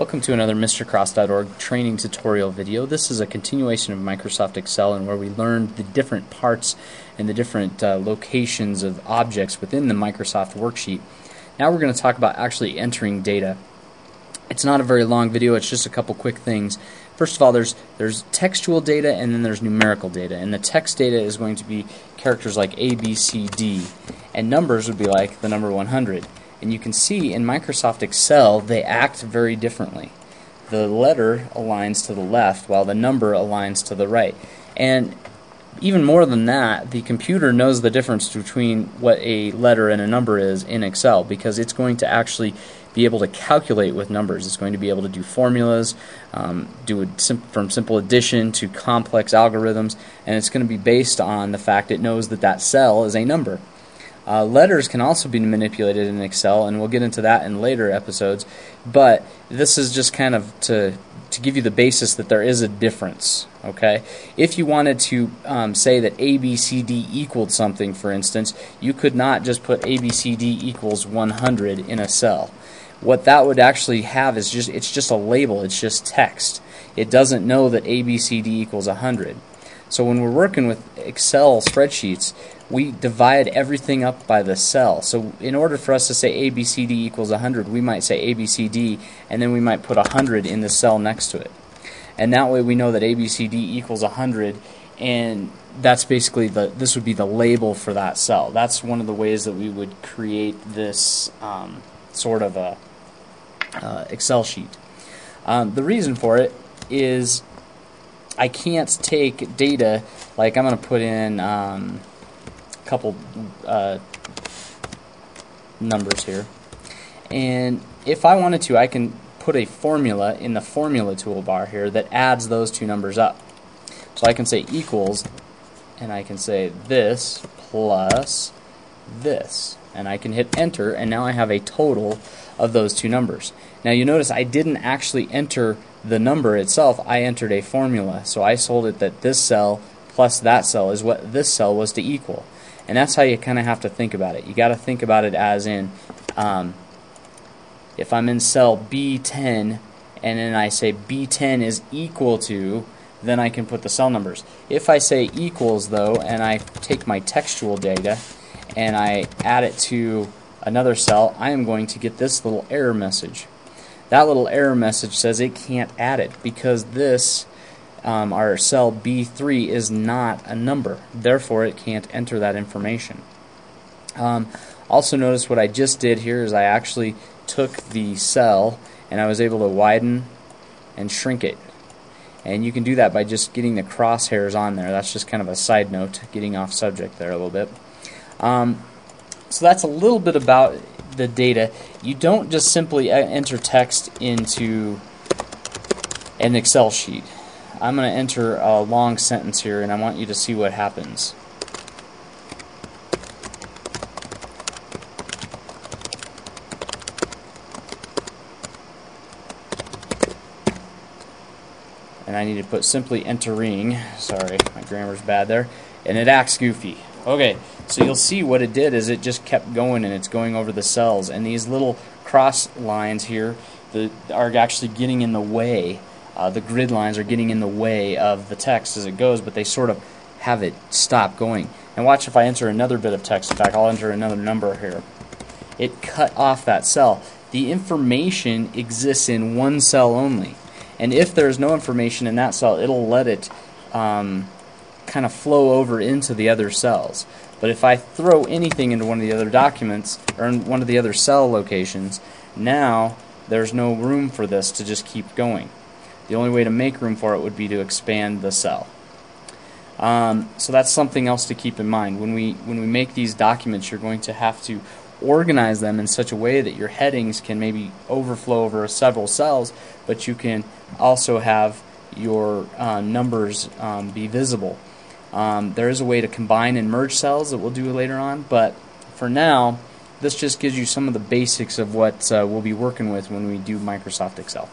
Welcome to another MrCross.org training tutorial video. This is a continuation of Microsoft Excel, and where we learned the different parts and the different locations of objects within the Microsoft worksheet. Now we're going to talk about actually entering data. It's not a very long video, it's just a couple quick things. First of all, there's textual data and then there's numerical data. And the text data is going to be characters like A, B, C, D. And numbers would be like the number 100. And you can see in Microsoft Excel they act very differently. The letter aligns to the left while the number aligns to the right. And even more than that, the computer knows the difference between what a letter and a number is in Excel, because it's going to actually be able to calculate with numbers. It's going to be able to do formulas, from simple addition to complex algorithms, and it's going to be based on the fact it knows that that cell is a number. Letters can also be manipulated in Excel, and we'll get into that in later episodes, but this is just kind of to give you the basis that there is a difference. Okay, if you wanted to say that ABCD equaled something, for instance, you could not just put ABCD equals 100 in a cell. What that would actually have is it's just a label, it's just text. It doesn't know that ABCD equals 100. So when we're working with Excel spreadsheets, we divide everything up by the cell. So in order for us to say ABCD equals 100, we might say ABCD, and then we might put 100 in the cell next to it. And that way we know that ABCD equals 100, and that's basically this would be the label for that cell. That's one of the ways that we would create this sort of a Excel sheet. The reason for it is I can't take data, like I'm going to put in a couple numbers here, and if I wanted to, I can put a formula in the formula toolbar here that adds those two numbers up. So I can say equals, and I can say this plus this, and I can hit enter, and now I have a total of those two numbers. Now you notice I didn't actually enter the number itself, I entered a formula. So I told it that this cell plus that cell is what this cell was to equal. And that's how you kind of have to think about it. You got to think about it as in, if I'm in cell B10 and then I say B10 is equal to, then I can put the cell numbers. If I say equals though, and I take my textual data and I add it to another cell, I am going to get this little error message. That little error message says it can't add it because this, our cell B3, is not a number. Therefore, it can't enter that information. Also notice what I just did here is I actually took the cell and I was able to widen and shrink it. And you can do that by just getting the crosshairs on there. That's just kind of a side note, getting off subject there a little bit. So that's a little bit about the data. You don't just simply enter text into an Excel sheet. I'm going to enter a long sentence here, and I want you to see what happens. And I need to put simply entering. Sorry, my grammar's bad there. And it acts goofy. Okay, so you'll see what it did is it just kept going, and it's going over the cells, and these little cross lines here are actually getting in the way. The grid lines are getting in the way of the text as it goes, but they sort of have it stop going. And watch if I enter another bit of text. In fact, I'll enter another number here. It cut off that cell. The information exists in one cell only, and if there's no information in that cell, it'll let it kind of flow over into the other cells. But if I throw anything into one of the other documents or in one of the other cell locations, now there's no room for this to just keep going. The only way to make room for it would be to expand the cell. So that's something else to keep in mind. When we make these documents, you're going to have to organize them in such a way that your headings can maybe overflow over several cells, but you can also have your numbers be visible. There is a way to combine and merge cells that we'll do later on, but for now, this just gives you some of the basics of what we'll be working with when we do Microsoft Excel.